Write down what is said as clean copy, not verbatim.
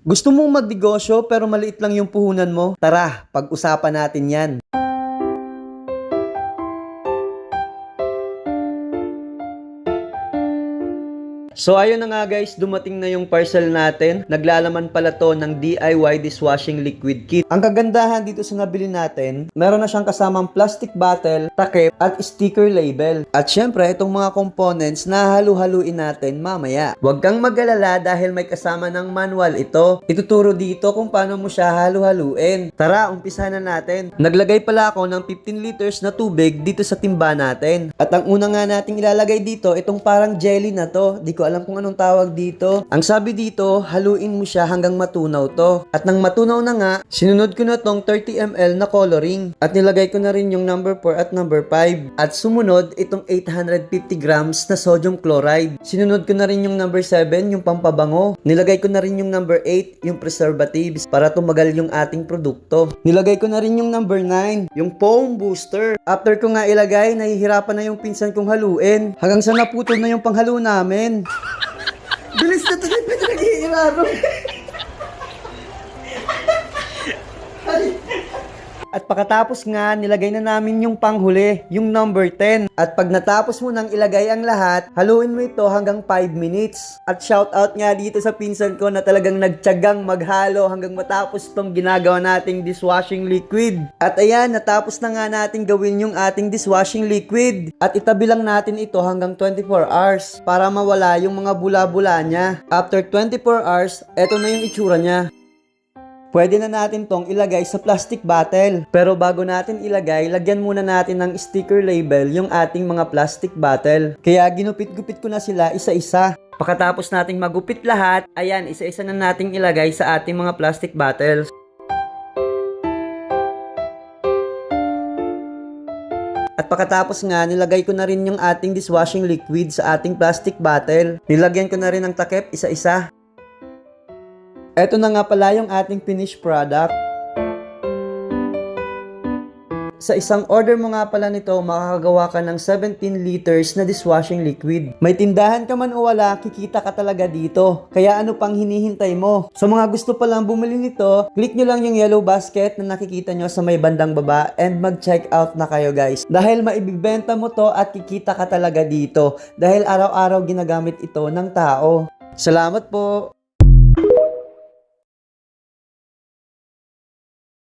Gusto mong magnegosyo pero maliit lang yung puhunan mo? Tara, pag-usapan natin yan. So ayun na nga guys, dumating na yung parcel natin. Naglalaman pala to ng DIY dishwashing liquid kit. Ang kagandahan dito sa nabili natin, meron na siyang kasamang plastic bottle, takip at sticker label. At syempre, itong mga components na halu-haluin natin mamaya. Huwag kang mag-alala dahil may kasama ng manual ito. Ituturo dito kung paano mo siya halu-haluin. Tara, umpisahan na natin. Naglagay pala ako ng 15 liters na tubig dito sa timba natin. At ang una nga nating ilalagay dito, itong parang jelly na to. Di ko alam kung anong tawag dito. Ang sabi dito, haluin mo siya hanggang matunaw to. At nang matunaw na nga, sinunod ko na tong 30 ml na coloring. At nilagay ko na rin yung number 4 at number 5. At sumunod itong 850 grams na sodium chloride. Sinunod ko na rin yung number 7, yung pampabango. Nilagay ko na rin yung number 8, yung preservatives para tumagal yung ating produkto. Nilagay ko na rin yung number 9, yung foam booster. After ko nga ilagay, nahihirapan na yung pinsan kong haluin. Hanggang sa naputol na yung panghalo namin. Bilis na ito, pwede nag-iiraro. At pagkatapos nga, nilagay na namin yung panghuli, yung number 10. At pag natapos mo nang ilagay ang lahat, haluin mo ito hanggang 5 minutes. At shoutout nga dito sa pinsan ko na talagang nagtiyagang maghalo hanggang matapos itong ginagawa nating dishwashing liquid. At ayan, natapos na nga natin gawin yung ating dishwashing liquid. At itabi lang natin ito hanggang 24 hours para mawala yung mga bula-bula niya. After 24 hours, eto na yung itsura niya. Pwede na natin tong ilagay sa plastic bottle. Pero bago natin ilagay, lagyan muna natin ng sticker label yung ating mga plastic bottle. Kaya ginupit-gupit ko na sila isa-isa. Pagkatapos nating magupit lahat, ayan, isa-isa na nating ilagay sa ating mga plastic bottles. At pagkatapos nga, nilagay ko na rin yung ating dishwashing liquid sa ating plastic bottle. Nilagyan ko na rin ng takip isa-isa. Ito na nga pala yung ating finished product. Sa isang order mo nga pala nito, makakagawa ka ng 17 liters na dishwashing liquid. May tindahan ka man o wala, kikita ka talaga dito. Kaya ano pang hinihintay mo? Sa mga gusto palang bumili nito, click nyo lang yung yellow basket na nakikita nyo sa may bandang baba and mag-check out na kayo guys. Dahil maibibenta mo to at kikita ka talaga dito. Dahil araw-araw ginagamit ito ng tao. Salamat po!